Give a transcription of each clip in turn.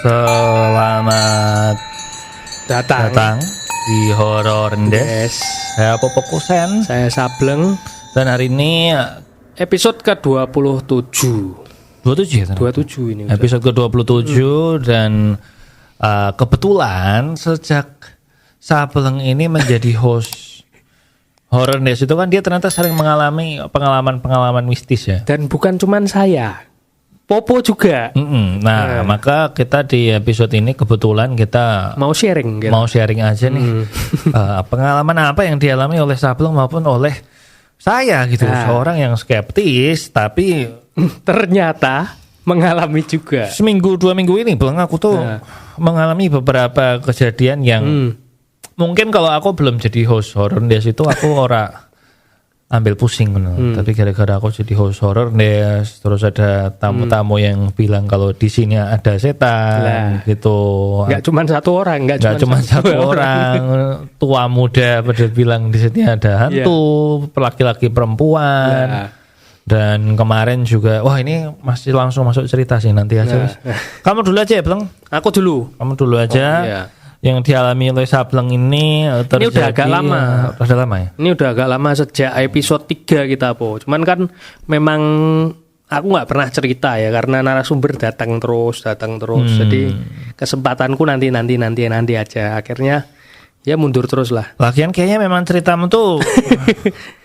Selamat datang di Horor Ndes. Saya Popo Kusen, saya Sableng, dan hari ini episode ke-27. 27 ya? 27 ini. Episode ke-27 dan kebetulan sejak Sableng ini menjadi host Horor Ndes itu kan dia ternyata sering mengalami pengalaman-pengalaman mistis ya. Dan bukan cuman saya, Popo juga. Nah, maka kita di episode ini kebetulan kita mau sharing gitu. Mau sharing aja nih pengalaman apa yang dialami oleh Sableng maupun oleh saya gitu. Seorang yang skeptis tapi ternyata mengalami juga. Seminggu 2 minggu ini Bang aku tuh mengalami beberapa kejadian yang mungkin kalau aku belum jadi host Horor Ndes itu aku ora ambil pusing tapi gara-gara aku jadi host Horor Ndes, terus ada tamu-tamu yang bilang kalau di sini ada setan gitu. Enggak cuma satu orang, enggak cuma satu orang, tua muda pada bilang di sini ada hantu, laki-laki perempuan. Dan kemarin juga, wah ini masih langsung masuk cerita sih nanti aja. Kamu dulu aja ya, Bleng. Aku dulu. Kamu dulu aja. Yang dialami oleh Sableng ini terjadi. Ini udah agak lama. Udah lama ya? Ini udah agak lama sejak episode 3 kita, Po. Cuman kan memang aku nggak pernah cerita ya karena narasumber datang terus. Jadi kesempatanku nanti aja. Akhirnya ya mundur terus lah. Lagian kayaknya memang ceritamu tuh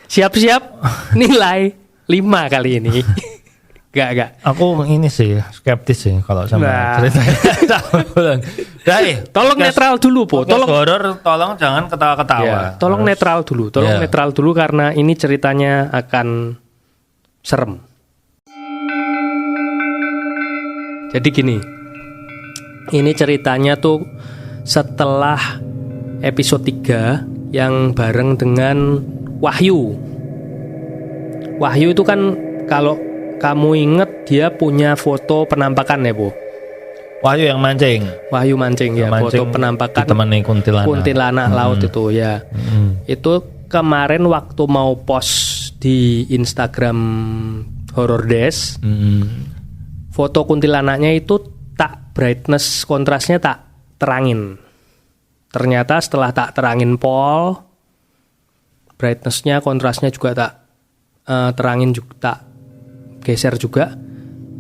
siap-siap nilai 5 kali ini. Gak. Aku ini sih skeptis sih kalau sama ceritanya. Tolong netral dulu, Po. Tolong horor, tolong jangan ketawa-ketawa. Tolong netral dulu. Netral dulu karena ini ceritanya akan serem. Jadi gini. Ini ceritanya tuh setelah episode 3 yang bareng dengan Wahyu. Wahyu itu kan kalau kamu inget dia punya foto penampakan ya, Bu? Wahyu yang mancing. Wahyu mancing ya, foto penampakan ditemani kuntilanak laut itu ya. Itu kemarin waktu mau post di Instagram Horor Ndes, foto kuntilanaknya itu tak brightness, kontrasnya tak terangin. Ternyata setelah tak terangin pol, brightnessnya, kontrasnya juga tak terangin juga, tak geser juga,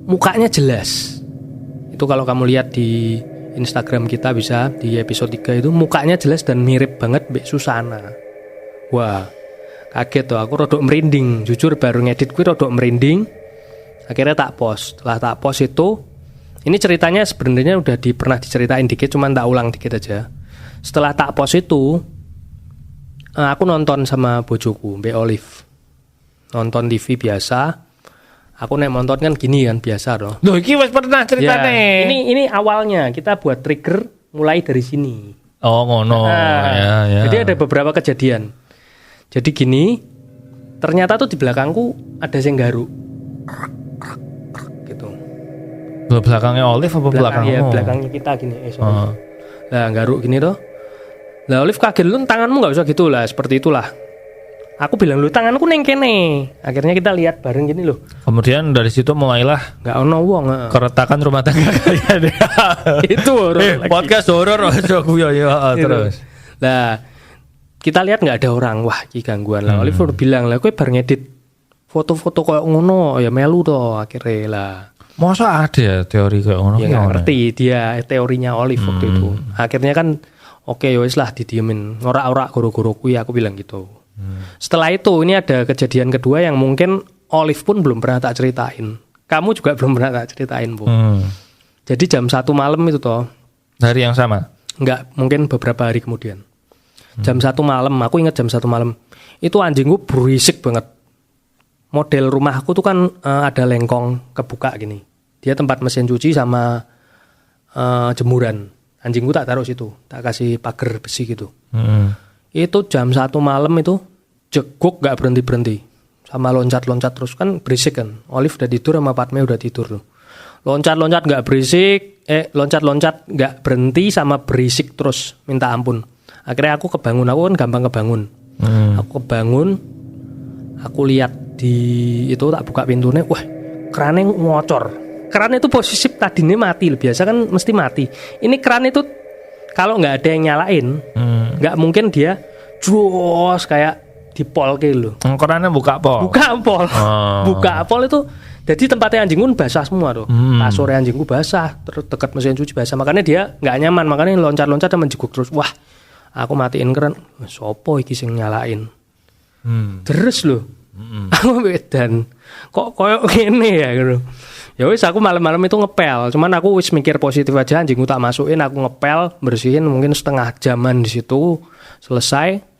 mukanya jelas. Itu kalau kamu lihat di Instagram kita bisa di episode 3 itu mukanya jelas dan mirip banget Mbak Susana. Wah, kaget tuh, aku rodok merinding. Jujur baru ngedit gue rodok merinding. Akhirnya tak post. Setelah tak post itu, ini ceritanya sebenarnya udah pernah diceritain dikit, cuman tak ulang dikit aja. Setelah tak post itu, aku nonton sama bojoku, Mbak Olive. Nonton TV biasa. Aku nonton kan gini kan biasa loh. Loh, ini wis pernah ceritane. Ya, ini awalnya kita buat trigger mulai dari sini. Oh, ngono. Ya. Jadi ada beberapa kejadian. Jadi gini, ternyata tuh di belakangku ada yang garuk. Gitu. Loh, belakangnya Olive apa belakangmu? Iya, belakangnya kita gini. Nah, garuk gini tuh. Lah Olive kaget, lu tanganmu enggak usah gitu lah, seperti itulah. Aku bilang, lu tanganku neng kene. Akhirnya kita lihat bareng gini loh. Kemudian dari situ mulailah nggak ono wong. Keretakan rumah tangga kalian. Itu horor. Podcast horor aja terus. Nah, kita lihat nggak ada orang. Wah, ini gangguan lah. Oliver bilang lah, kowe bar ngedit foto-foto kayak ngono ya melu toh akhirnya lah. Masa ada ya teori kayak ngono? Ya nggak ngerti dia teorinya Olive waktu itu. Akhirnya kan oke, yowes lah didiemin. Ngorak-orak guru-guru kui, aku bilang gitu. Setelah itu ini ada kejadian kedua yang mungkin Olive pun belum pernah tak ceritain. Kamu juga belum pernah tak ceritain, Bu. Jadi jam 1 malam itu toh. Hari yang sama? Enggak, mungkin beberapa hari kemudian. Jam 1 malam, aku ingat jam 1 malam. Itu anjingku berisik banget. Model rumahku tuh kan ada lengkong kebuka gini. Dia tempat mesin cuci sama jemuran. Anjingku tak taruh situ, tak kasih pagar besi gitu. Itu jam 1 malam itu jeguk gak berhenti-berhenti. Sama loncat-loncat terus, kan berisik kan. Olive udah tidur sama Padme udah tidur tuh. Loncat-loncat gak berisik, loncat-loncat gak berhenti sama berisik terus, minta ampun. Akhirnya aku kebangun, aku kan gampang kebangun. Aku kebangun, aku lihat di itu tak buka pintunya, wah kerannya ngocor keran itu posisi tadinya mati, biasa kan mesti mati. Ini keran itu kalau nggak ada yang nyalain, nggak mungkin dia jos kayak dipol kayak lo. Kerannya buka pol. Buka pol itu. Jadi tempatnya anjingku basah semua tuh. Kasur anjingku basah, terus dekat mesin cuci basah. Makanya dia nggak nyaman, makanya loncat-loncat dan menjeguk terus. Wah, aku matiin keran. Sopo iki sing nyalain. Terus loh. Aku bedan. Kok koyok gini ya gitu. Ya wis aku malam-malam itu ngepel. Cuman aku wis mikir positif aja, anjingku tak masukin, aku ngepel, bersihin mungkin setengah jaman di situ. Selesai.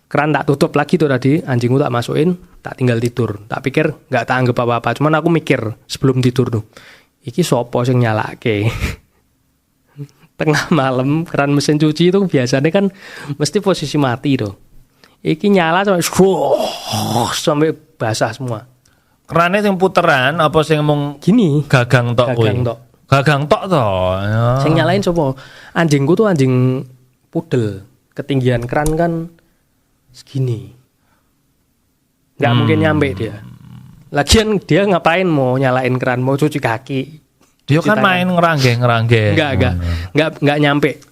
Keran tak tutup lagi tuh tadi, anjingku tak masukin, tak tinggal tidur. Tak pikir nggak tak anggap apa-apa, cuman aku mikir sebelum tidur tuh, iki sopo sing nyalake. Tengah malam keran mesin cuci itu biasanya kan mesti posisi mati tuh. Iki nyala sampai basah semua. Kerannya yang puteran apa sing mung gini? Gagang tok kuwi. Gagang tok toh. Ya. Sing nyalain sopo? Anjingku tuh anjing pudel. Ketinggian keran kan segini, nggak mungkin nyampe dia. Lagian dia ngapain mau nyalain keran, mau cuci kaki? Dia kan main ngeranggeh. Nggak nyampe.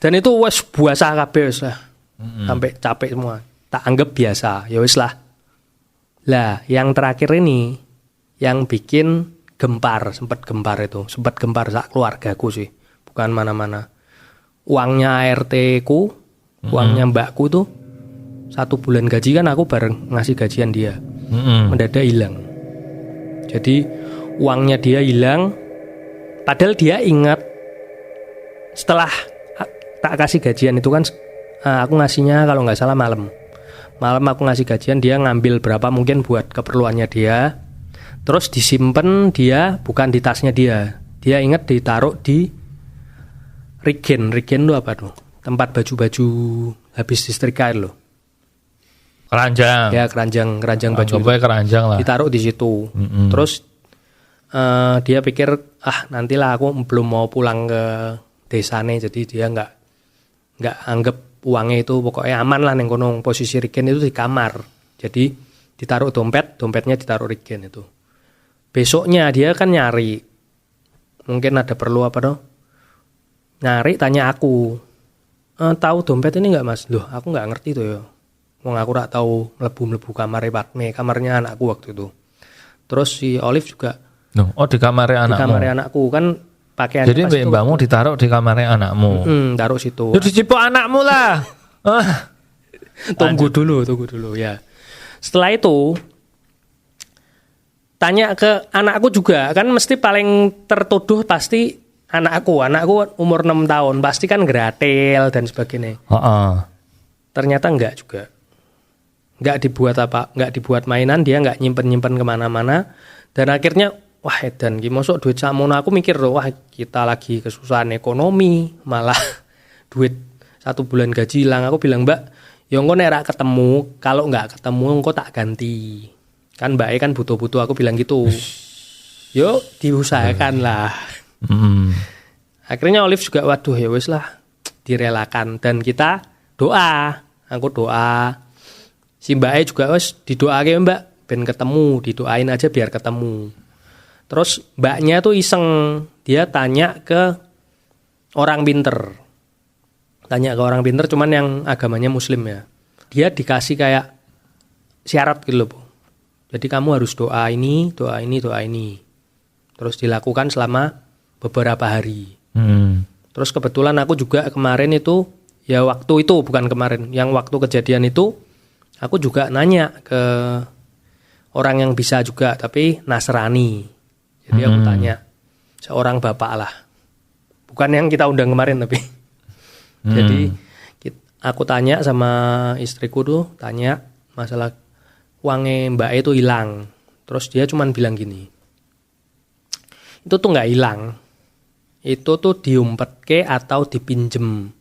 Dan itu wes basah kabeh wes lah, sampai capek semua. Tak anggap biasa, ya wes lah. Lah, yang terakhir ini, yang bikin sempat gempar sak keluargaku sih, bukan mana-mana. Uangnya ART ku, uangnya mbakku tuh 1 bulan gaji kan aku bareng ngasih gajian dia, mendadak hilang. Jadi uangnya dia hilang, padahal dia ingat setelah tak kasih gajian itu kan aku ngasihnya kalau nggak salah malam aku ngasih gajian, dia ngambil berapa mungkin buat keperluannya dia, terus disimpan dia bukan di tasnya dia ingat ditaruh di Regen itu apa tuh, tempat baju-baju habis disetrika loh. Keranjang. Ya keranjang baju. Keranjang lah. Ditaruh di situ. Terus dia pikir nantilah aku belum mau pulang ke desane, jadi dia nggak anggap uangnya itu pokoknya aman lah neng kono. Posisi Regen itu di kamar. Jadi ditaruh dompetnya ditaruh Regen itu. Besoknya dia kan nyari. Mungkin ada perlu apa tuh? Nyari tanya aku. Tahu dompet ini nggak mas? Loh aku nggak ngerti tuh ya. Wong aku rak tahu mlebu kamarnya anakku waktu itu. Terus si Olive juga. Oh di kamarnya anakmu. Di kamarnya anakku kan pakaian. Jadi mbakmu ditaruh di kamarnya anakmu. Taruh situ. Itu dicipok anakmu lah. Tunggu dulu ya. Setelah itu tanya ke anakku juga, kan mesti paling tertuduh pasti anakku umur 6 tahun pasti kan gratel dan sebagainya. Ternyata enggak juga. Enggak dibuat mainan, dia enggak nyimpen kemana-mana. Dan akhirnya wah edan ki mosok duit samono, aku mikir loh, wah kita lagi kesusahan ekonomi, malah duit 1 bulan gaji hilang. Aku bilang, Mbak, ya engko nek ra ketemu, kalau enggak ketemu engko tak ganti. Kan Mbak kan butuh-butuh, aku bilang gitu. Yuk diusahakan lah. Akhirnya Olive juga waduh ya wis lah, direlakan dan kita doa. Aku doa. Si Mbak juga wis didoake Mbak ben ketemu, didoain aja biar ketemu. Terus mbaknya tuh iseng, dia tanya ke orang pinter. Cuman yang agamanya muslim ya. Dia dikasih kayak syarat gitu loh. Jadi kamu harus doa ini. Terus dilakukan selama beberapa hari. Terus kebetulan aku juga kemarin itu, ya waktu itu bukan kemarin, yang waktu kejadian itu aku juga nanya ke orang yang bisa juga, tapi Nasrani. Jadi aku tanya seorang bapak lah, bukan yang kita undang kemarin tapi. Jadi aku tanya sama istriku tuh, tanya masalah uangnya Mbak itu hilang. Terus dia cuman bilang gini, itu tuh nggak hilang, itu tuh diumpetke atau dipinjem.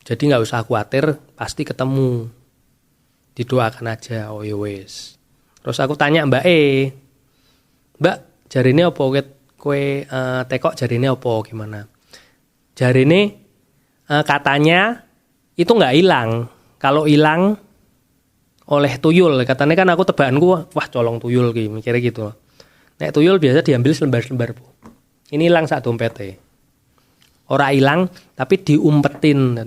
Jadi nggak usah khawatir, pasti ketemu. Didoakan aja, oh wes. Terus aku tanya Mbak jarine apa kowe tekok jarine apa gimana? Jarine katanya itu nggak hilang. Kalau hilang oleh tuyul, katanya kan aku tebakanku wah colong tuyul ki, mikirnya gitu. Nek tuyul biasa diambil selembar-selembar, Bu. Ini hilang sak dompete. Ora hilang tapi diumpetin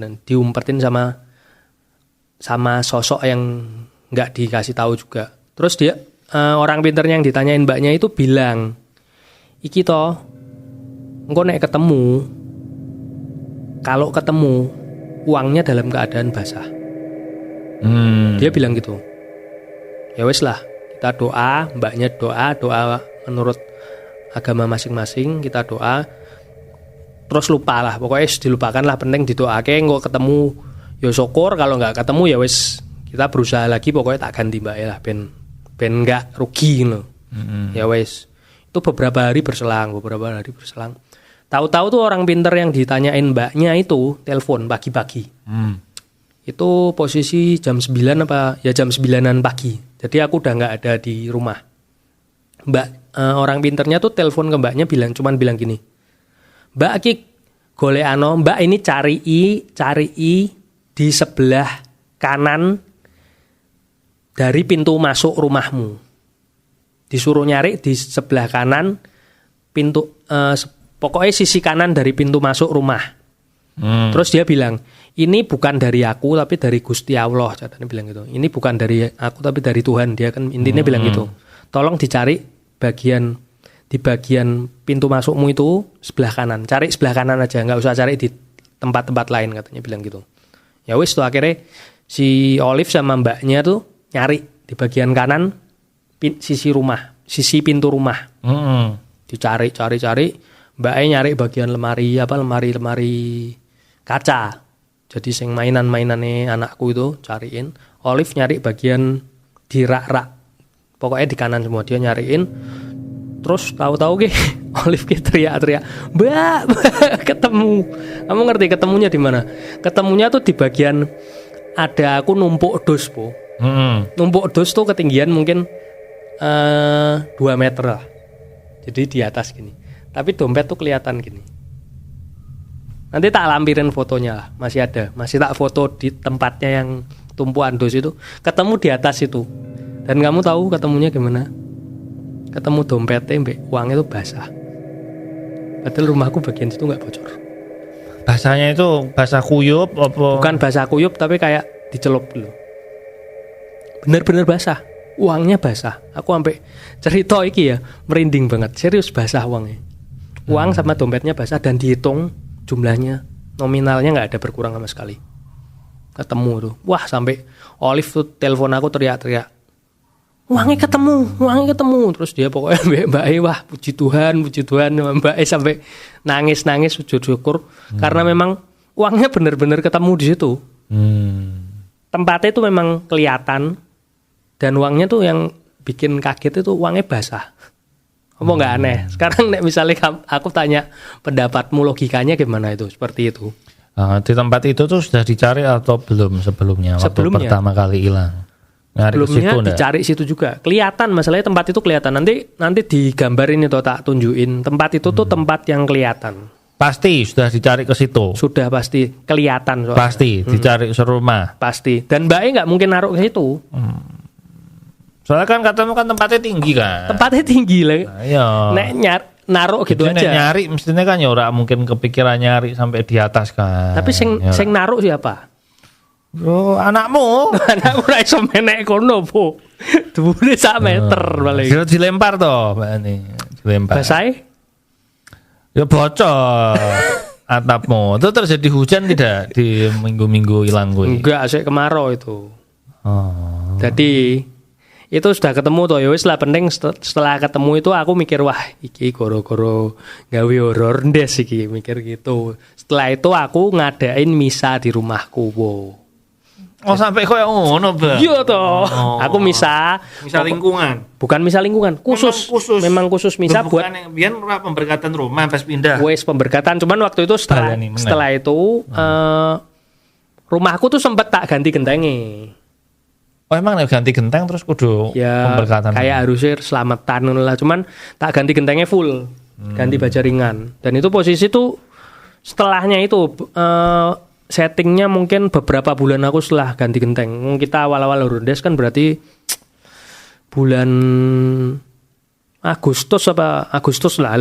sama sosok yang nggak dikasih tahu juga. Terus dia orang pinternya yang ditanyain mbaknya itu bilang, iki toh engko nek ketemu, kalau ketemu uangnya dalam keadaan basah. Dia bilang gitu. Ya wes lah, kita doa, mbaknya doa menurut agama masing-masing, kita doa. Terus lupa lah, pokoknya dilupakan lah, penting didoake, engko ketemu ya syukur, kalau nggak ketemu ya wes kita berusaha lagi, pokoknya tak ganti mbak lah, ben nggak rugi gitu. Ya wes, itu beberapa hari berselang. Tahu-tahu tuh orang pinter yang ditanyain mbaknya itu telepon pagi-pagi. Itu posisi jam 9 apa ya, jam 9-an pagi. Jadi aku udah nggak ada di rumah. Orang pinternya tuh telepon ke mbaknya cuman bilang gini, Mbak Aki golekano, Mbak ini cari di sebelah kanan dari pintu masuk rumahmu. Disuruh nyari di sebelah kanan pintu, pokoknya sisi kanan dari pintu masuk rumah. Terus dia bilang, ini bukan dari aku tapi dari Gusti Allah. Dia bilang gitu. Ini bukan dari aku tapi dari Tuhan. Dia kan intinya bilang gitu. Tolong dicari di bagian pintu masukmu itu sebelah kanan. Cari sebelah kanan aja, nggak usah cari di tempat-tempat lain, katanya bilang gitu. Ya wis tuh akhirnya si Olive sama mbaknya tuh nyari di bagian kanan sisi pintu rumah. Dicari. Mbaknya nyari bagian lemari kaca. Jadi sing mainan-mainane anakku itu cariin. Olive nyari bagian di rak-rak. Pokoknya di kanan semua dia nyariin. Terus tahu-tahu Olive teriak-teriak, Mbak, ketemu. Kamu ngerti ketemunya di mana? Ketemunya tuh di bagian ada aku numpuk dus, Po. Numpuk dus tuh ketinggian mungkin 2 meter lah. Jadi di atas gini. Tapi dompet tuh kelihatan gini. Nanti tak lampirin fotonya lah, masih ada. Masih tak foto di tempatnya yang tumpuan dus itu. Ketemu di atas itu. Dan kamu tahu ketemunya gimana? Ketemu dompetnya mbak uangnya itu basah. Padahal rumahku bagian situ nggak bocor. Basahnya itu basah kuyup apa? Bukan basah kuyup tapi kayak dicelup dulu. Bener-bener basah. Uangnya basah. Aku sampai cerita iki ya merinding banget. Serius basah uangnya. Uang sama dompetnya basah dan dihitung jumlahnya nominalnya nggak ada berkurang sama sekali. Ketemu tuh. Wah sampai Olive tuh telepon aku teriak-teriak. Uangnya ketemu. Terus dia pokoknya Mbak E, wah puji Tuhan Mbak E sampai nangis sujud syukur karena memang uangnya benar-benar ketemu di situ. Tempatnya itu memang kelihatan dan uangnya tuh yang bikin kaget itu uangnya basah. Apa nggak aneh? Sekarang misalnya aku tanya pendapatmu logikanya gimana itu seperti itu? Di tempat itu tuh sudah dicari atau belum sebelumnya? Waktu pertama kali hilang. Belumnya dicari situ juga. Kelihatan masalahnya tempat itu kelihatan. Nanti digambarin itu tak tunjukin. Tempat itu tuh tempat yang kelihatan. Pasti sudah dicari ke situ. Sudah pasti kelihatan soalnya. Pasti dicari serumah. Pasti. Dan Mbak E nggak mungkin naruh ke situ. Soalnya kan katamu kan tempatnya tinggi kan. Tempatnya tinggi lah. Iya. Nek naruh gitu jadi aja. Nyari mestinya kan ya ora mungkin kepikiran nyari sampai di atas kan. Tapi sing naruh siapa? Bro, anakmu ora iso menek kono, Po. Dhuwure sak meter paling. Dilempar toh, Mbak ini. Dilempar. Basahe? Ya bocor atapmu. Itu terjadi hujan tidak di minggu-minggu hilang gue? Enggak, sik kemarau itu. Oh. Jadi itu sudah ketemu toh, ya wis lah penting setelah ketemu itu aku mikir wah iki goro-goro gawe horor ndes iki, mikir gitu. Setelah itu aku ngadain misa di rumahku, Wo. Oh sampai koyo ngono, Bang. Iya toh. Oh. Aku misa lingkungan. Bukan misa lingkungan, khusus. Memang khusus misa buat biar pemberkatan rumah pas pindah. Wes pemberkatan, cuman waktu itu setelah itu rumahku tuh sempat tak ganti gentenge. Oh emang ganti genteng terus kudu ya, pemberkatan. Kayak harusnya selamatan lah, cuman tak ganti gentengnya full. Ganti baja ringan. Dan itu posisi tuh setelahnya itu settingnya mungkin beberapa bulan aku setelah ganti genteng. Kita awal-awal Rondes kan berarti bulan Agustus lah.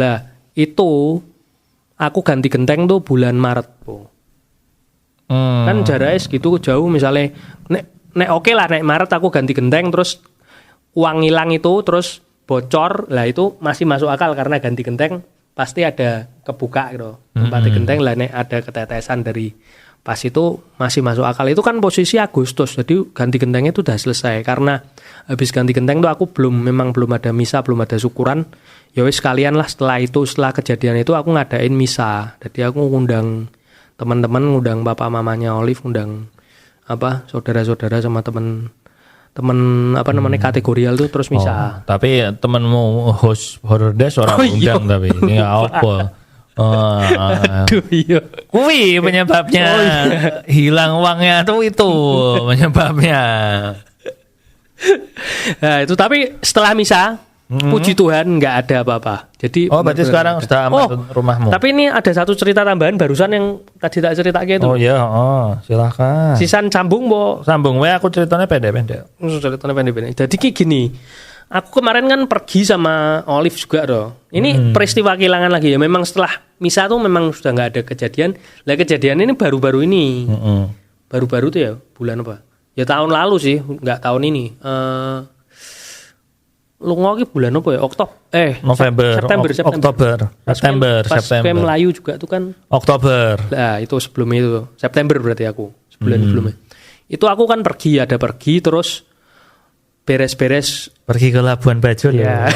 Itu aku ganti genteng tuh bulan Maret, Po. Kan jaraknya segitu jauh, misalnya nek oke lah, nek Maret aku ganti genteng terus uang hilang itu terus bocor, lah itu masih masuk akal karena ganti genteng pasti ada kebuka gitu. Tempat genteng lah, nek ada ketetesan dari pas itu masih masuk akal. Itu kan posisi Agustus, jadi ganti gentengnya itu udah selesai. Karena habis ganti genteng tuh aku memang belum ada misa, belum ada syukuran. Ya wis sekalian lah setelah kejadian itu aku ngadain misa. Jadi aku ngundang teman-teman, ngundang bapak mamanya Olive, ngundang saudara-saudara sama teman kategorial tuh terus misa. Tapi temanmu host Horror Dash orang undang tapi ini apa? Aduh iya. Kui penyebabnya hilang uangnya tuh itu penyebabnya. Nah itu tapi setelah misa puji Tuhan nggak ada apa-apa. Jadi berarti sekarang sudah aman rumahmu. Tapi ini ada satu cerita tambahan barusan yang tadi tak ceritakan itu. Oh iya, silakan. Sisan sambung, Bo. Sambung aku ceritanya pendek-pendek. Ceritanya pendek-pendek. Jadi kayak gini. Aku kemarin kan pergi sama Olive juga loh. Ini peristiwa kehilangan lagi ya. Memang setelah misa tuh memang sudah nggak ada kejadian. Lah kejadian ini baru-baru ini. Baru-baru tuh ya bulan apa? Ya tahun lalu sih, nggak tahun ini. Lunga ki bulan apa ya? September. Pas Melayu juga tuh kan Oktober. Nah, itu sebelum itu. September berarti aku. Sebulan sebelumnya. Itu aku kan pergi terus beres-beres pergi ke Labuan Bajo ya.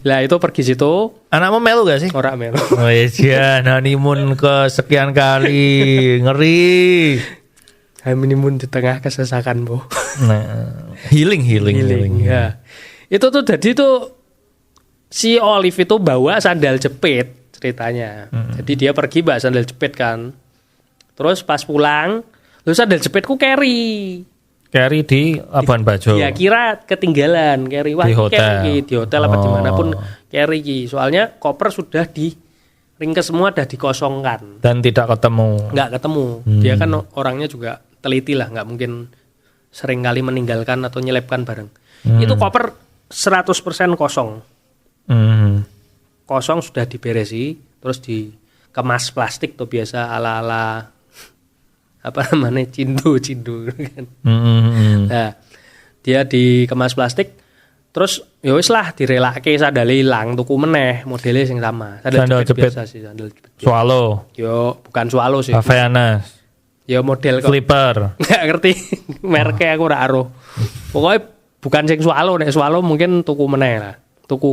Lah itu pergi situ. Anakmu melu gak sih? Ora melu. Oh iya, honeymoon ke sekian kali. Ngeri. Honeymoon di tengah kesesakan, Bo. Nah, healing. Ya. Itu tuh jadi tuh si Olive itu bawa sandal jepit ceritanya. Jadi dia pergi bawa sandal jepit kan. Terus pas pulang, sandal jepitku carry di Labuan Bajo. Ya kira ketinggalan carry di hotel. Di hotel apa dimanapun carry. Soalnya koper sudah ringkes semua, udah dikosongkan. Dan tidak ketemu. Nggak ketemu. Dia kan orangnya juga teliti lah, nggak mungkin sering kali meninggalkan atau nyelipkan barang. Itu koper 100% kosong. Kosong sudah diberesi, terus dikemas plastik tuh biasa ala-ala cindu kan. Nah, dia dikemas plastik, terus ya wis lah direlake sandale ilang, tuku meneh modele sing sama. Sandal jepit biasa sih, sandal jepit. Swallow. Yo, bukan Swallow sih. Havaianas. Ya model kok. Flipper. Enggak ngerti mereknya aku ora aruh. Pokoknya bukan sing Swallow, nek Swallow mungkin tuku meneh lah. Tuku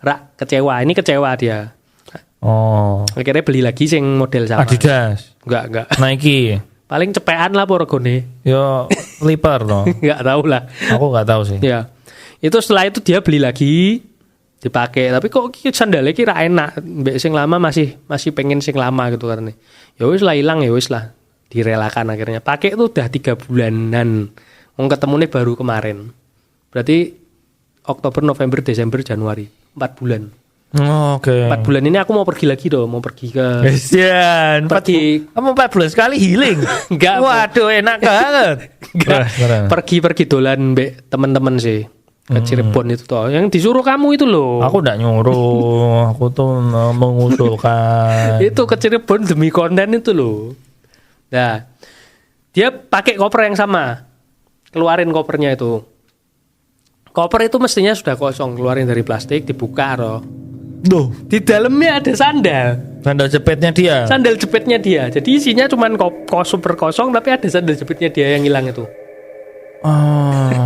rak kecewa. Ini kecewa dia. Akhirnya beli lagi sing model sama. Adidas. Enggak. Nike. Paling cepean lah regone. Yo Flipper loh. Enggak tahu lah. Aku enggak tahu sih. Ya. Itu setelah itu dia beli lagi dipakai, tapi kok sandalnya kira enak, mbek sing lama masih pengen sing lama gitu karena. Ya wis lah hilang, ya wis lah direlakan akhirnya. Pakai itu udah 3 bulanan. Mau ketemunya baru kemarin. Berarti Oktober, November, Desember, Januari. 4 bulan. Oke. 4 bulan ini aku mau pergi lagi mau pergi ke Kesian. Kamu 4 bulan sekali healing. Enggak. Waduh, enak banget. Pergi dolan mbek teman-teman sih. Ke Cirebon itu toh. Yang disuruh kamu itu loh. Aku enggak nyuruh. Aku tuh mengusulkan. Itu ke Cirebon demi konten itu loh. Nah, dia pakai koper yang sama. Keluarin kopernya itu. Koper itu mestinya sudah kosong, keluarin dari plastik, dibuka loh. Duh, di dalamnya ada sandal. Sandal jepitnya dia. Sandal jepitnya dia. Jadi isinya cuma super kosong, tapi ada sandal jepitnya dia yang hilang itu.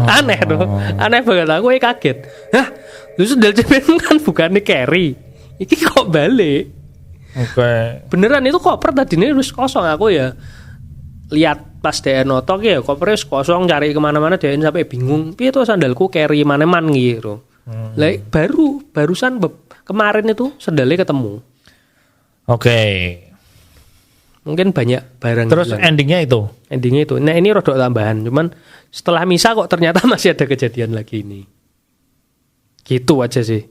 Aneh tuh. Aneh banget, aku kaget. Hah, lu sandal jepit kan bukannya carry. Ini kok balik. Oke. Beneran itu koper tadinya harus kosong. Aku ya lihat pas dia notok ya kopernya kosong, cari kemana-mana dia sampai bingung. Piye tuh sandalku carry maneman gitu. Barusan kemarin itu sandalnya ketemu. Oke. Mungkin banyak barang. Terus endingnya itu. Nah ini rodok tambahan. Cuman setelah misa kok ternyata masih ada kejadian lagi ini. Gitu aja sih.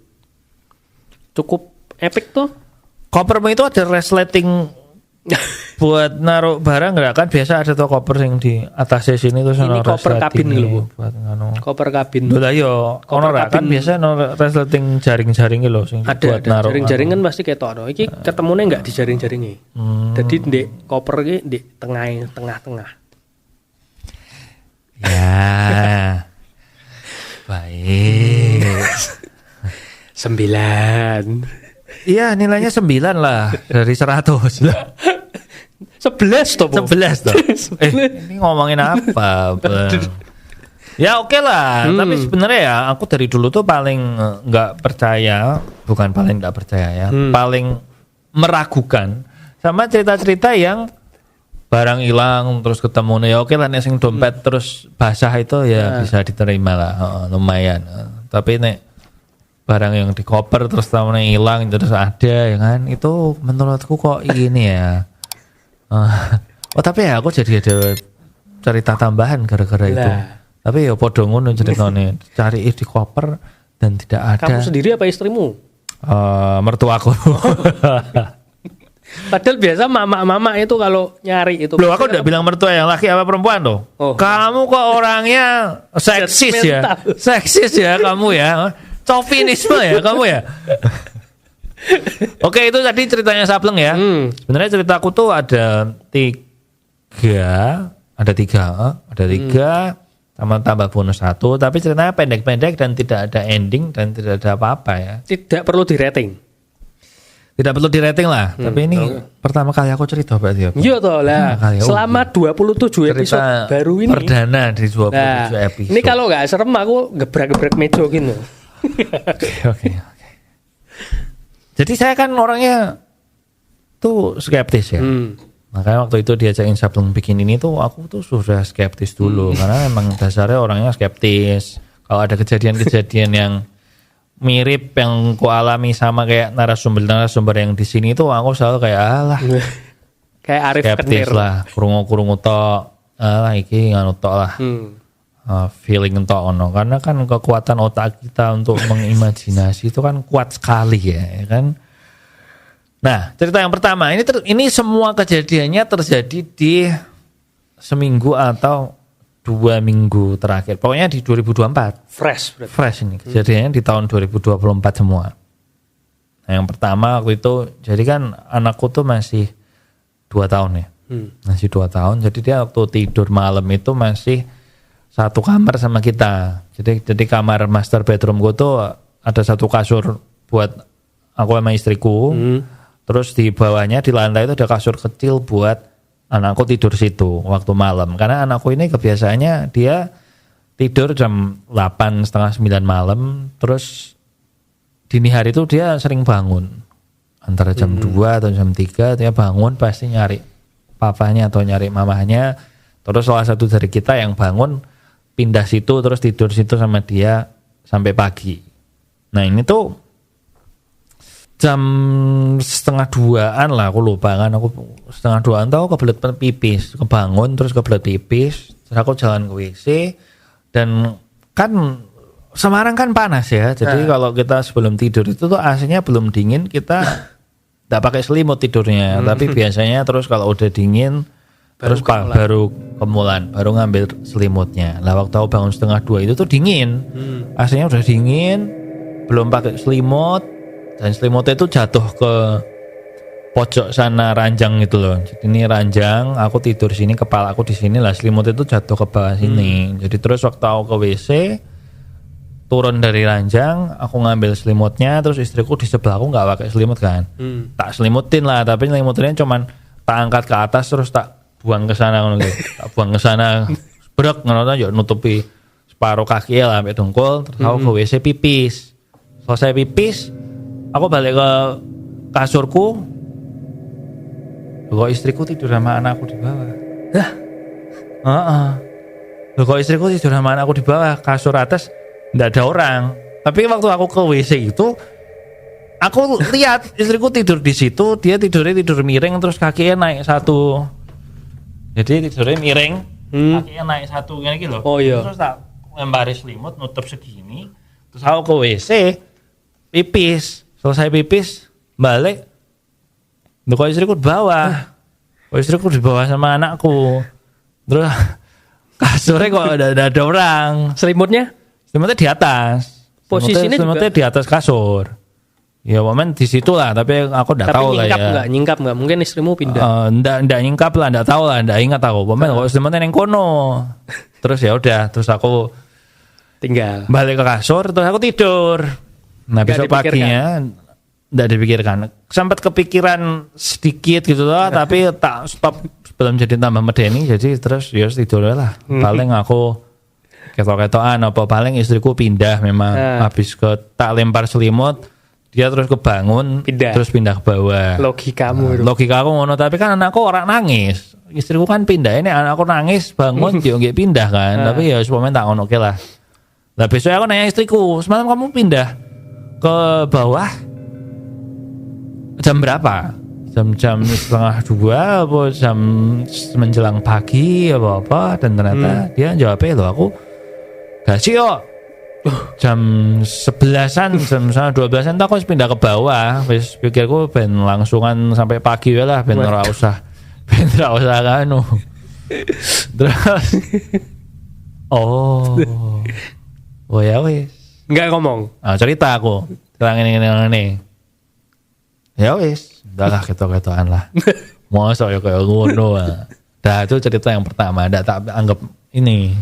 Cukup epic tuh. Kopermu itu ada resleting buat naruh barang enggak kan biasa ada tuh koper yang di atasnya sini terus ini koper kabin lho buat ngono. Koper kabin. Lha yo ono ra kan biasa ono resleting jaring-jaring lho sing buat naruh. Jaring-jaring kan pasti ketok. Iki ketemune enggak di jaring-jaringe. Jadi ndek koper iki ndek tengah-tengah. Ya. Baik. 9. Iya, nilainya 9 lah dari 100 lah. 11 toh, 11 toh. Ini ngomongin apa, Bang? Ya oke lah, tapi sebenarnya ya aku dari dulu tuh paling nggak percaya, bukan paling nggak percaya ya, paling meragukan sama cerita-cerita yang barang hilang terus ketemu nih, ya oke lah nih sing dompet terus basah itu ya bisa diterima lah, lumayan. Tapi nih barang yang di koper terus tamunya hilang terus ada ya kan, itu menurutku kok ini ya. Oh tapi ya aku jadi ada cerita tambahan gara-gara itu. Tapi ya podo ngono ceritanya, cari di koper dan tidak ada. Kamu sendiri apa istrimu? Mertuaku. Padahal biasa mama itu kalau nyari itu. Loh, aku udah bilang mertua yang laki apa perempuan tuh. Kamu kok orangnya seksis ya? Seksis ya kamu ya. Covinisme ya kamu ya. Oke, itu tadi ceritanya Sableng ya. Sebenarnya ceritaku tuh ada tiga sama tambah bonus 1, tapi ceritanya pendek-pendek dan tidak ada ending dan tidak ada apa-apa ya. Tidak perlu di-rating. Tidak perlu di-rating lah, tapi ini pertama kali aku cerita berarti ya. Iya toh lah. Selama 27 episode baru ini. Perdana di 27 episode. Ini kalau nggak serem aku gebrak-gebrak meja gitu. Oke. Jadi saya kan orangnya tuh skeptis ya. Makanya waktu itu diajakin Sableng bikin ini tuh aku tuh sudah skeptis dulu karena memang dasarnya orangnya skeptis. Kalau ada kejadian-kejadian yang mirip yang ku alami sama kayak narasumber yang di sini tuh aku selalu kayak alah. Kayak Arif skeptis Kenir lah, kurung-kurung tok. Alah iki nganu tok lah. Feeling tok ono karena kan kekuatan otak kita untuk mengimajinasi itu kan kuat sekali ya kan. Nah, cerita yang pertama ini semua kejadiannya terjadi di seminggu atau 2 minggu terakhir. Pokoknya di 2024. Fresh ini. Kejadiannya di tahun 2024 semua. Nah, yang pertama waktu itu jadi kan anakku tuh masih 2 tahun ya. Masih 2 tahun. Jadi dia waktu tidur malam itu masih satu kamar sama kita. Jadi kamar master bedroom gue tuh ada satu kasur buat aku sama istriku. Terus di bawahnya di lantai itu ada kasur kecil buat anakku tidur situ waktu malam. Karena anakku ini kebiasaannya dia tidur jam 8, setengah 9 malam. Terus dini hari itu dia sering bangun. Antara jam 2 atau jam 3 dia bangun pasti nyari papanya atau nyari mamahnya. Terus salah satu dari kita yang bangun pindah situ terus tidur situ sama dia sampai pagi. Nah ini tuh jam 1:30 lah aku lupa kan, aku 1:30 tau kebelet pipis, kebangun terus kebelet pipis, terus aku jalan ke WC dan kan Semarang kan panas ya, jadi kalau kita sebelum tidur itu tuh AC-nya belum dingin kita tidak pakai selimut tidurnya, tapi biasanya terus kalau udah dingin baru kemulan, baru ngambil selimutnya. Lah waktu aku bangun 1:30 itu tuh dingin, AC-nya udah dingin, belum pakai selimut, dan selimutnya itu jatuh ke pojok sana ranjang gitu loh. Jadi ini ranjang, aku tidur sini, kepala aku di sini lah, selimutnya itu jatuh ke bawah sini. Jadi terus waktu aku ke WC, turun dari ranjang, aku ngambil selimutnya, terus istriku di sebelah aku nggak pakai selimut kan, tak selimutin lah, tapi selimutinnya cuman tak angkat ke atas terus tak buang ke sana tak buang ke sana brek ngono yo nutupi separuh kaki lah sampai dengkul, terus aku ke WC pipis. Selesai pipis, aku balik ke kasurku, kok istriku tidur sama anakku di bawah. Kok istriku tidur sama anakku di bawah, kasur atas nggak ada orang. Tapi waktu aku ke WC itu, aku lihat istriku tidur di situ, dia tidur miring terus kakinya naik satu. Jadi tidurnya miring, kakinya naik satu kayak gitu loh. Oh iya. Terus tak lempari selimut nutup segini, terus aku ke WC pipis. Selesai pipis balik, kok istriku di bawah. istriku di bawah sama anakku. Terus kasurnya kok ada orang. Selimutnya di atas. Selimutnya di atas kasur. Ya momen di situ lah, tapi aku enggak tahu lah ya. Nyingkap enggak? Mungkin istrimu pindah. Enggak nyingkap lah, enggak tahu lah, enggak ingat aku. Momen kok selimutnya neng kono. Terus ya udah, terus aku tinggal balik ke kasur, terus aku tidur. Nah, besok paginya enggak dipikirkan. Sempat kepikiran sedikit gitu loh, tapi tak stop sebelum jadi tambah medeni, jadi terus ya tidur lah. Paling aku ketok-ketokan apa paling istriku pindah memang habis tak lempar selimut. Dia terus kebangun, terus pindah ke bawah. Logikamu. Logika aku ngono, tapi kan anakku orang nangis. Istriku kan pindah, ini anakku nangis, bangun dia nggak pindah kan. Tapi ya supaya tak ngono lah. Lah besok aku nanya istriku, semalam kamu pindah ke bawah jam berapa? Jam 1:30 apa jam menjelang pagi apa dan ternyata dia jawabnya loh aku gak sih kok. Jam 11-an, jam 12-an tak aku pindah ke bawah. Wis pikirku ben langsungan sampai pagi lah, ben ora usah kanu. Terus oh ya wis. Enggak ngomong. Cerita aku. Ini. Ya wis, udahlah ketok-ketokan lah. Mosok ya kayak ngono. Dah itu cerita yang pertama, ndak tak anggap ini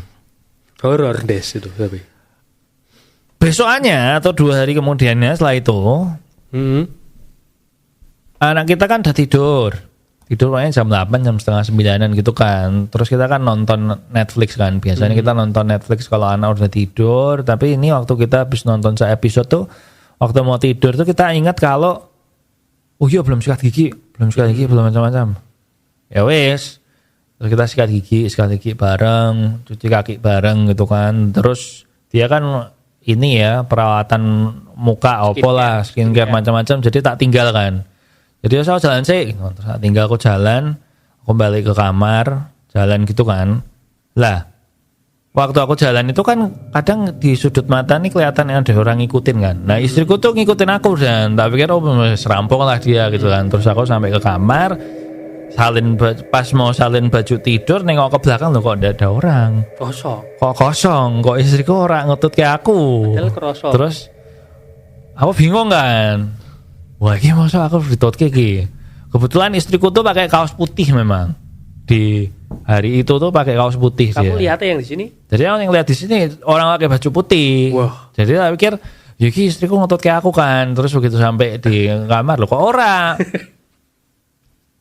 horor des itu tapi. Besokannya atau 2 hari kemudiannya setelah itu anak kita kan udah tidur pokoknya jam 8 jam setengah 9 gitu kan. Terus kita kan nonton Netflix kan, biasanya kita nonton Netflix kalau anak udah tidur. Tapi ini waktu kita habis nonton episode tuh, waktu mau tidur tuh kita ingat kalau oh iya belum sikat gigi belum macam-macam. Ya wes, terus kita sikat gigi bareng, cuci kaki bareng gitu kan. Terus dia kan ini ya perawatan muka opo lah, skincare macam-macam, jadi tak tinggal kan. Jadi saya jalan sih, terus tinggal aku jalan, aku balik ke kamar, jalan gitu kan. Lah, waktu aku jalan itu kan kadang di sudut mata nih kelihatan ada orang ngikutin kan. Nah istriku tuh ngikutin aku dan tak pikir serampok lah dia gitu kan. Terus aku sampai ke kamar, pas mau salin baju tidur nengok ke belakang loh kok ada orang. Kosong. Kok istriku orang ngetut kayak aku. Terus aku bingung kan. Wah ini masa aku ditut kayak. Kebetulan istriku tuh pakai kaos putih memang. Di hari itu tuh pakai kaos putih. Kamu lihatnya yang di sini? Jadi aku yang lihat di sini orang pakai baju putih. Wow. Jadi aku pikir, Yuki istriku ngetut kayak aku kan. Terus begitu sampai di kamar loh kok orang.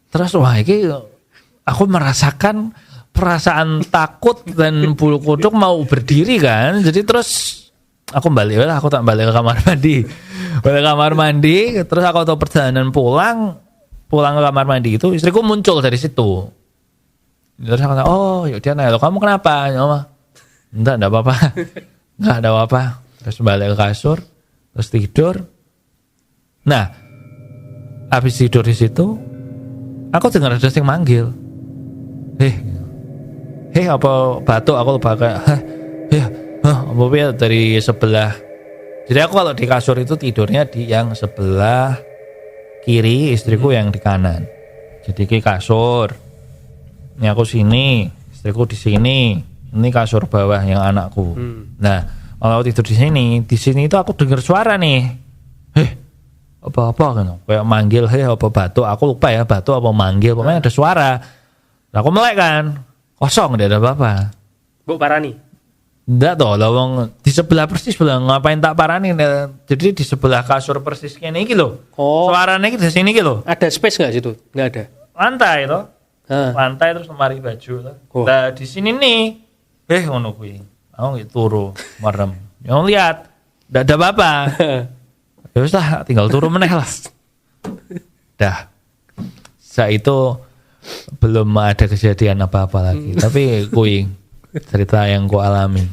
Terus wah ini aku merasakan perasaan takut dan bulu kuduk mau berdiri kan. Jadi terus aku balik ke kamar mandi. Terus aku tahu perjalanan pulang ke kamar mandi itu istriku muncul dari situ. Terus aku tanya, oh yaudah nanya, kamu kenapa? Enggak apa-apa. Enggak ada apa-apa. Terus balik ke kasur, terus tidur. Nah, habis tidur di situ, aku dengar ada yang manggil. Apa batuk aku lupa kayak apa dari sebelah. Jadi aku kalau di kasur itu tidurnya di yang sebelah kiri, istriku yang di kanan. Jadi ke kasur. Ini aku sini, istriku di sini. Ini kasur bawah yang anakku. Nah, kalau tidur di sini itu aku dengar suara nih. Apa kan? Kayak manggil, apa batuk? Aku lupa ya, batuk apa manggil. Pokoknya ada suara. Nah, aku melek kan. Kosong, tidak ada apa-apa. Bu parani? Enggak toh, lawang di sebelah persis bilang ngapain tak parani. Jadi di sebelah kasur persis ini iki lho. Suaranya di sini iki lho. Ada space enggak situ? Enggak ada. Lantai toh. Lantai terus lemari baju toh. Nah, di sini nih. Ngono kuwi. Aku turu merem. Yang lihat, enggak ada apa-apa. Ya wis lah, tinggal turu meneh lah. Dah. Saat itu belum ada kejadian apa-apa lagi. Tapi kuwi cerita yang ku alami.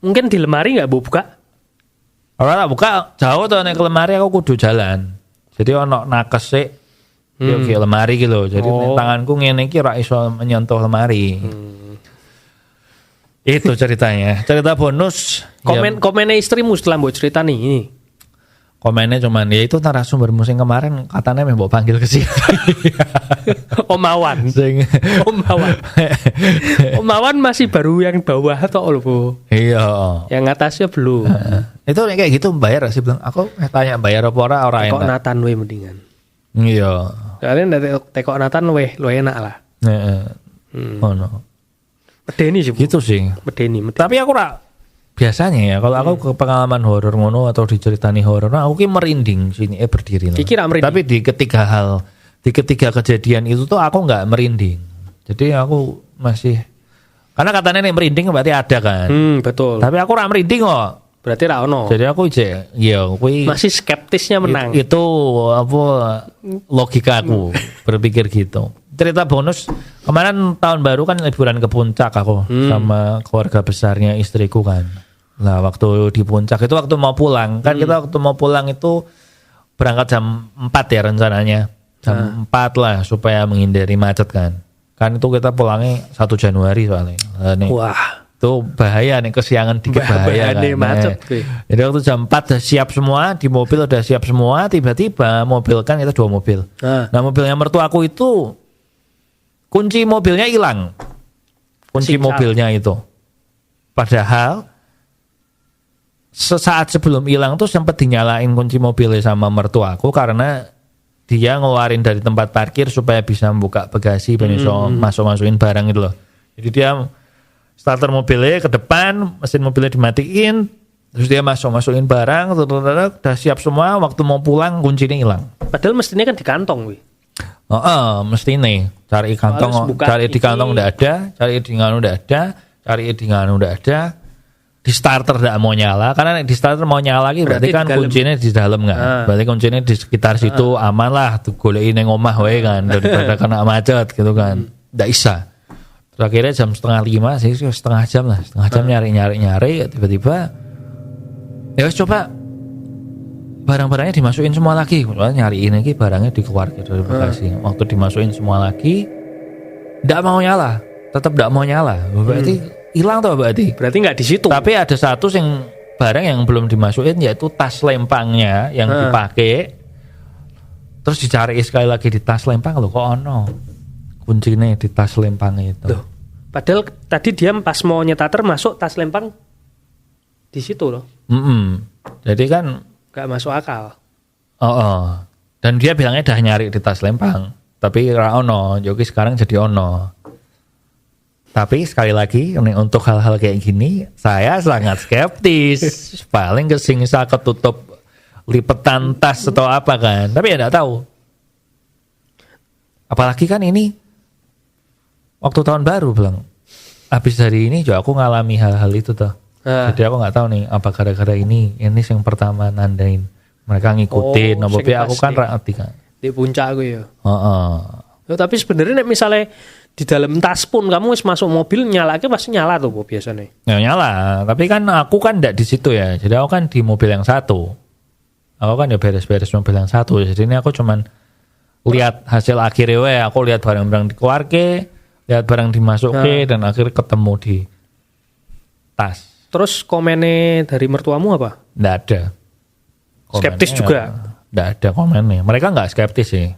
Mungkin di lemari enggak buka? Ora buka, jauh tuh nek ke lemari aku kudu jalan. Jadi ono nakes sik yo ke lemari ki lho. Jadi tanganku ngene iki ora iso menyentuh lemari. Itu ceritanya. Cerita bonus. Komennya istrimu setelah mbok cerita nih ini. komennya cuman ya itu narasumber musim kemarin katanya mau panggil ke sini. Om Awan. Om Awan masih baru yang bawah atau Bu? Iya. Yang atasnya belum. Itu kayak gitu bayar sih bilang. Aku tanya bayar apa ora enak. Tekok Nathan we mendingan. Iya. Kalian dari tekok Nathan we enak lah. Heeh. Oh no. Medeni sih. Gitu sih. Medeni. Tapi aku biasanya ya kalau aku ke pengalaman horor ngono atau diceritani horor, aku ki merinding sini berdiri. Tapi di ketiga kejadian itu tuh aku nggak merinding. Jadi aku masih karena katanya nih merinding berarti ada kan. Betul. Tapi aku ora merinding kok. Berarti ra ono. Jadi aku masih skeptisnya menang. Itu apa logika aku berpikir gitu. Cerita bonus kemarin tahun baru kan liburan ke puncak aku sama keluarga besarnya istriku kan. Nah waktu di puncak itu waktu mau pulang kan kita waktu mau pulang itu berangkat jam 4 ya rencananya jam 4 lah supaya menghindari macet kan. Kan itu kita pulangnya 1 Januari soalnya. Wah itu bahaya nih kesiangan dikit bahaya kan. Macet. Jadi waktu jam 4 udah siap semua di mobil udah siap semua tiba-tiba mobil kan itu 2 mobil. Nah mobilnya mertuaku itu kunci mobilnya hilang. Kunci mobilnya itu. Padahal sesaat sebelum hilang tuh sempat dinyalain kunci mobilnya sama mertuaku karena dia ngeluarin dari tempat parkir supaya bisa membuka bagasi masuk-masukin barang gitu loh. Jadi dia starter mobilnya ke depan, mesin mobilnya dimatiin, terus dia masukin barang, udah siap semua, waktu mau pulang kuncinya hilang. Padahal mestinya kan di kantong, wih. Mesti nih cari kantong, cari di kantong udah ada, cari di nganu udah ada, cari di nganu udah ada. Di starter tidak mau nyala karena di starter mau nyala lagi berarti kan kuncinya di dalam nggak, berarti kuncinya di sekitar situ aman lah tuh golein yang omah wae kan daripada kena macet gitu kan, tidak bisa. Terus akhirnya jam 4:30 sih setengah jam nyari tiba-tiba ya coba barang-barangnya dimasukin semua lagi, nyariin lagi barangnya dikeluarkan dari bagasi, waktu dimasukin semua lagi tidak mau nyala, tetap tidak mau nyala, berarti hilang tuh berarti nggak di situ. Tapi ada satu yang barang yang belum dimasukin yaitu tas lempangnya yang dipakai. Terus dicari sekali lagi di tas lempang loh, kok ono kuncinya di tas lempang itu. Loh, padahal tadi dia pas mau nyetater masuk tas lempang di situ loh. Jadi kan nggak masuk akal. Dan dia bilangnya dah nyari di tas lempang, tapi ra ono. Joki sekarang jadi ono. Tapi sekali lagi untuk hal-hal kayak gini saya sangat skeptis. Paling kesingsa ketutup lipetan tas atau apa kan. Tapi ya enggak tahu. Apalagi kan ini waktu tahun baru bilang. Habis dari ini juga aku ngalami hal-hal itu tuh. Jadi aku enggak tahu nih apa gara-gara ini yang pertama nandain mereka ngikutin. Aku kan raati kan. Di puncak aku ya. Tapi sebenarnya misalnya di dalam tas pun kamu masuk mobil nyalanya pasti nyala tuh Bu biasanya. Ya nyala, tapi kan aku kan enggak di situ ya. Jadi aku kan di mobil yang satu. Aku kan ya beres-beres mobil yang satu. Jadi ini aku cuman lihat hasil akhirnya aku lihat barang-barang dikeluarke, lihat barang dimasuke dan akhirnya ketemu di tas. Terus komennya dari mertuamu apa? Enggak ada. Skeptis juga? Enggak ada komennya. Mereka enggak skeptis sih.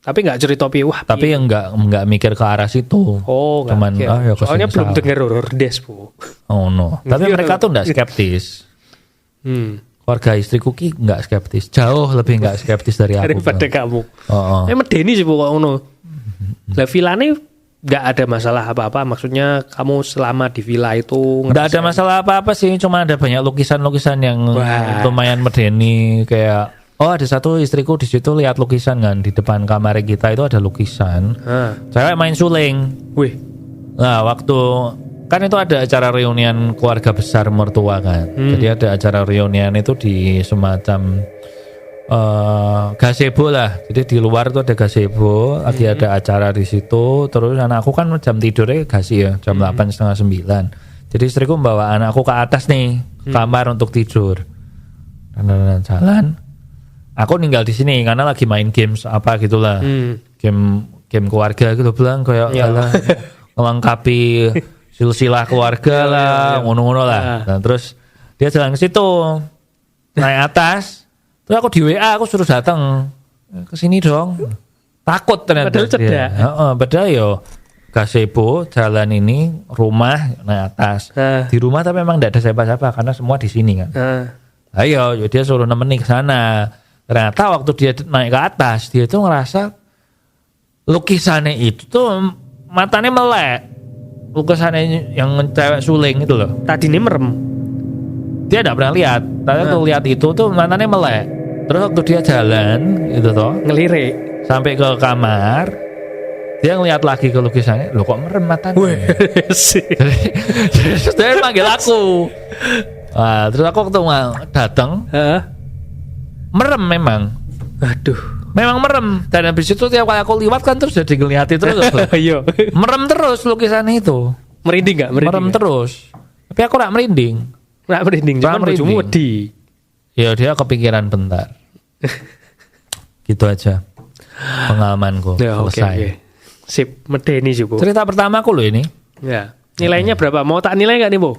Tapi nggak cerita wah. Tapi nggak mikir ke arah situ. Oh, cuman ya soalnya belum dengar horror des Bu. Oh no. Tapi mereka tuh nggak skeptis. Keluarga istriku ki nggak skeptis. Jauh lebih nggak skeptis dari aku. Daripada kamu. Medeni sih Bu kok ngono. Lah villane nggak ada masalah apa-apa. Maksudnya kamu selama di villa itu nggak ada masalah apa-apa sih. Cuma ada banyak lukisan-lukisan yang lumayan medeni kayak. Oh ada satu istriku di situ lihat lukisan kan di depan kamar kita itu ada lukisan. Cewek main suling. Wih. Nah waktu kan itu ada acara reunian keluarga besar mertua kan. Jadi ada acara reunian itu di semacam gazebo lah. Jadi di luar itu ada gazebo. Lagi ada acara di situ. Terus anakku kan jam tidurnya gasi ya jam 8 setengah 9. Jadi istriku membawa anakku ke atas nih kamar untuk tidur. Dan jalan. Aku tinggal di sini karena lagi main games apa gitulah, game keluarga gitu bilang kayak melengkapi silsilah keluarga lah, ngono-ngono lah. Dan terus dia jalan ke situ, naik atas, Terus aku di WA aku suruh datang ke sini dong. Takut ternyata. Padahal cedak. Padahal yo gazebo jalan ini rumah naik atas. Di rumah tapi memang tidak ada siapa-siapa karena semua di sini kan. Ayo, dia suruh nemeni ke sana. Ternyata waktu dia naik ke atas, dia tuh ngerasa lukisannya itu tuh matanya melek. Lukisannya yang cewek suling itu loh. Tadi ini merem. Dia tidak pernah lihat. Tapi waktu lihat itu tuh matanya melek. Terus waktu dia jalan itu toh ngelirik sampai ke kamar, dia ngeliat lagi ke lukisannya, loh kok merem matanya. Terus dia panggil aku. Wah, terus aku waktu datang, merem memang. Aduh, memang merem. Dan habis itu tiap kali aku liwat kan terus jadi ngeliatin terus. Iya. Merem terus lukisannya itu. Merinding nggak? Merem terus. Tapi aku gak merinding. Nggak merinding, cuma bojomu wedi. Ya dia kepikiran bentar. Gitu aja pengalamanku. Ya, selesai. Okay. Sip, medeni sih, Bu. Cerita pertamaku loh ini. Ya. Nilainya berapa? Mau tak nilai nggak nih, Bu?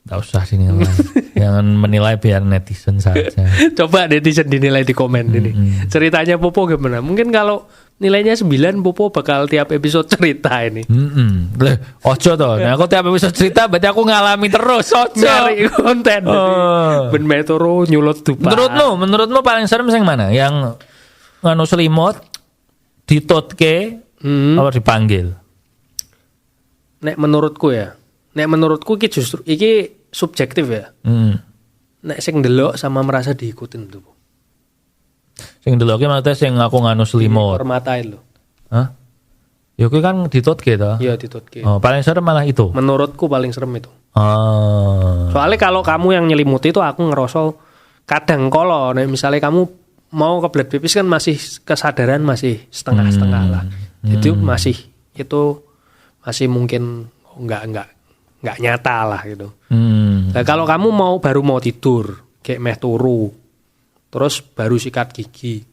Gak usah dinilai. Jangan menilai biar netizen saja. Coba netizen dinilai di komen ini. Ceritanya Popo gimana? Mungkin kalau nilainya 9, Popo bakal tiap episode cerita ini. Ojo toh. Nah, aku tiap episode cerita berarti aku ngalami terus. Ojo. Nyari konten. Ben metoro nyulut dupa. Menurutmu paling serem yang mana? Yang nganu selimut ditutke apa dipanggil? Nek menurutku iki justru iki subjektif ya. Nek sing ndelok sama merasa diikutin tuh. Sing ndelok ki maksudnya sing aku nganu selimut. Permatain lho. Hah? Ya kuwi kan ditutke to. Iya ditutke. Oh, paling serem malah itu. Menurutku paling serem itu. Oh. Soalnya kalau kamu yang nyelimuti itu aku ngerasa kadang kalau nek misalnya kamu mau kebelet pipis kan masih kesadaran masih setengah-setengah lah. Jadi masih mungkin nggak nyata lah gitu. Nah, kalau kamu baru mau tidur, kayak meh turu, terus baru sikat gigi,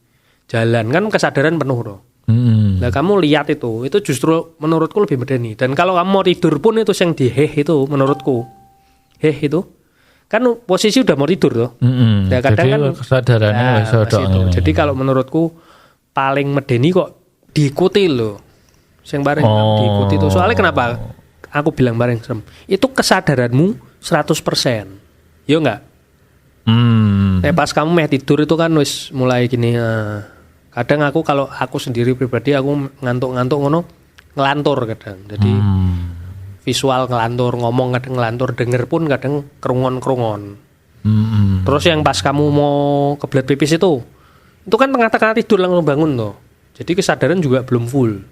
jalan kan kesadaran penuh loh. Nah kamu lihat itu justru menurutku lebih medeni. Dan kalau kamu mau tidur pun itu yang di itu menurutku, itu kan posisi udah mau tidur loh. Nah kadang jadi kan kesadarannya Jadi kalau menurutku paling medeni kok diikuti loh. Yang bareng diikuti itu. Soalnya kenapa? Aku bilang bareng serem. Itu kesadaranmu 100%. Yo enggak? Pas kamu meh tidur itu kan wis mulai gini. Kadang aku kalau aku sendiri pribadi aku ngantuk-ngantuk ngono ngelantur kadang. Jadi visual ngelantur, ngomong kadang ngelantur, denger pun kadang kerungon-kerungon. Terus yang pas kamu mau kebelet pipis itu kan tengah-tengah tidur langsung bangun tuh. Jadi kesadaran juga belum full.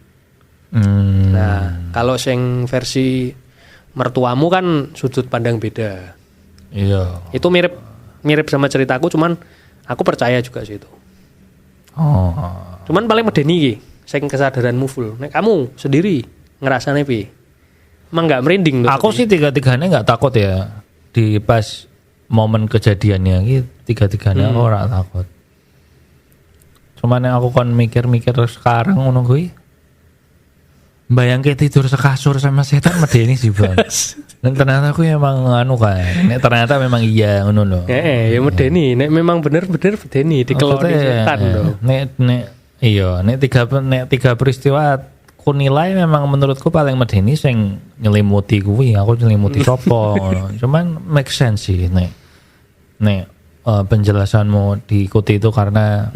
Nah, kalau yang versi mertuamu kan sudut pandang beda. Iya. Itu mirip sama ceritaku, cuman aku percaya juga sih itu. Cuman paling medeni iki, sing kesadaranmu full. Nek kamu sendiri ngerasane piye? Emang enggak merinding tuh? Aku sih tiga-tiganya enggak takut ya. Di pas momen kejadiannya iki tiga-tiganya aku ora takut. Cuman yang aku kan mikir-mikir sekarang ngono kuwi. Bayangke tidur sekasur sama setan medeni sih Bang. Dan ternyata aku emang kan. Nek ternyata memang iya ngono lho. Ya medeni, nek memang bener-bener medeni dikeloni setan lho. Nek tiga peristiwa ku nilai memang menurutku paling medeni sing nyelimuti kuwi. Aku nyelimuti sopo. Cuman make sense sih nek penjelasanmu diikuti itu karena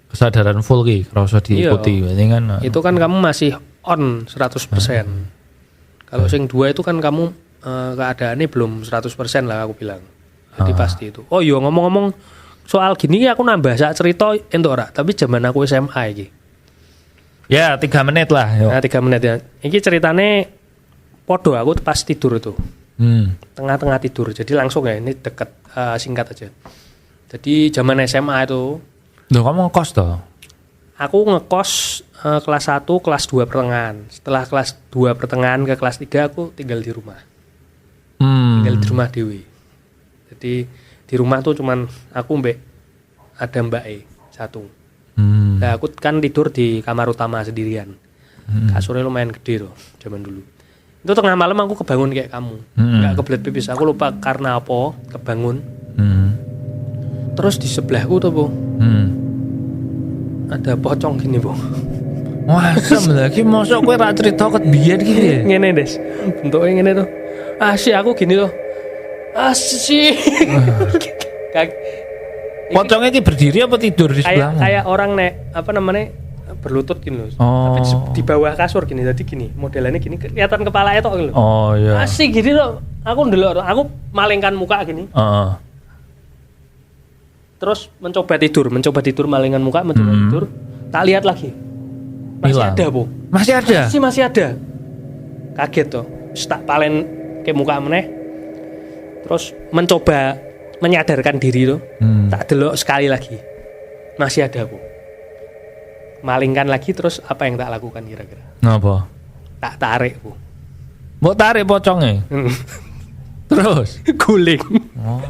kesadaran full ki, kerasa diikuti. Berarti kan itu kan kamu masih on 100%. Kalau sing dua itu kan kamu keadaannya belum 100% lah aku bilang. Jadi pasti itu. Oh iya ngomong-ngomong soal gini aku nambah sak cerita entuk ora, tapi zaman aku SMA iki. Ya 3 menit lah. Nah 3 menit ya. Iki ceritane podo aku pas tidur itu. Tengah-tengah tidur. Jadi langsung ya ini deket singkat aja. Jadi zaman SMA itu. Loh kamu ngekos toh? Aku ngekos kelas 1, kelas 2 pertengahan. Setelah kelas 2 pertengahan ke kelas 3 aku tinggal di rumah. Tinggal di rumah dewi. Jadi di rumah tuh cuman aku ada mbak satu. Nah aku kan tidur di kamar utama sendirian. Kasurnya lumayan gede loh zaman dulu. Itu tengah malam aku kebangun kayak kamu. Gak kebelet pipis. Aku lupa karena apa kebangun. Terus di sebelahku tuh Bu, ada pocong gini Bu. Wah, lagi mosok kowe ra cerita ket biyen iki ya. Ngene Des, bentuknya ngene tuh. Asih aku gini tuh. Asih. Pocongnya iki berdiri apa tidur di sebelah? Kayak orang apa namanya berlutut gini loh. Oh. Tapi di bawah kasur gini, jadi gini. Modelannya gini, kelihatan kepalanya tok gitu. Oh iya. Asih gini loh. Aku ndelok, aku malingkan muka gini. Terus mencoba tidur malingkan muka, mencoba tidur. Tak lihat lagi. Masih Hilang. ada, Bu. Masih ada? Masih ada. Kaget tuh. Tak palen ke muka meneh. Terus mencoba menyadarkan diri tuh. Tak delok sekali lagi. Masih ada, Bu. Malingkan lagi, terus apa yang tak lakukan kira-kira? Napa? Tak tarik, Bu. Mbok tarik pocongnya. Terus guling. Oh.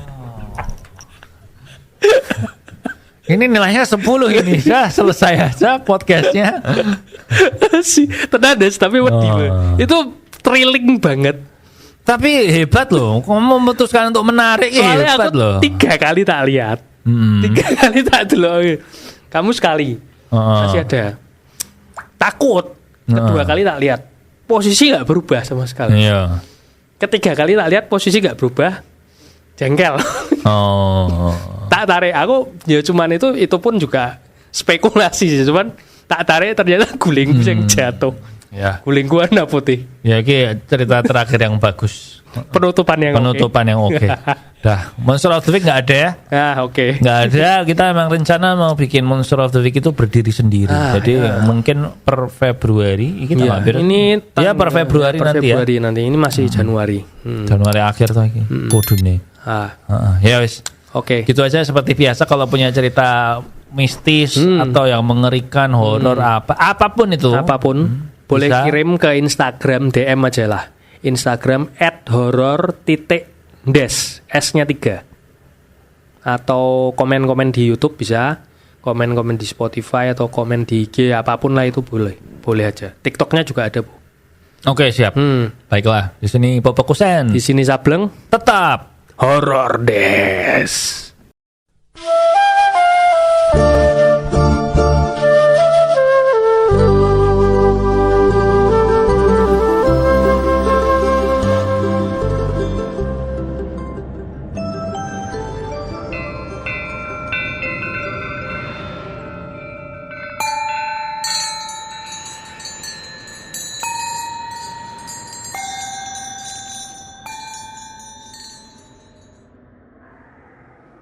Ini nilainya 10 ini. Ya, selesai aja podcastnya. Tenan Des, tapi wedi. Itu thrilling banget. Tapi hebat loh. Kamu memutuskan untuk menarik. Soalnya hebat aku loh. 3 kali tak lihat. 3 kali tak delok. Kamu sekali. Masih ada. Takut. Kedua kali tak lihat. Posisi enggak berubah sama sekali. Iya. Ketiga kali tak lihat, posisi enggak berubah. Jengkel. Oh. Tak tarik aku ya cuman itu pun juga spekulasi sih, cuman tak tarik ternyata guling yang jatuh. Ya. Guling warna putih. Ya ini cerita terakhir yang bagus. Penutupan yang oke. Dah, Monster of the Week nggak ada ya? Oke. Nggak ada. Kita emang rencana mau bikin Monster of the Week itu berdiri sendiri. Jadi mungkin per Februari kita hampir. Ini per Februari per nanti Februari ya. Nanti ini masih Januari. Januari akhir tuh ini. Kudune. Ya wis. Oke. Gitu aja seperti biasa kalau punya cerita mistis atau yang mengerikan, horor apapun itu. Boleh bisa. Kirim ke Instagram, DM aja lah. Instagram @horror_des, S-nya 3. Atau komen-komen di YouTube bisa, komen-komen di Spotify atau komen di IG, apapun lah itu boleh. Boleh aja. TikToknya juga ada, Bu. Oke, siap. Baiklah. Di sini Popok Kusen. Di sini Sableng. Tetap Horror Des.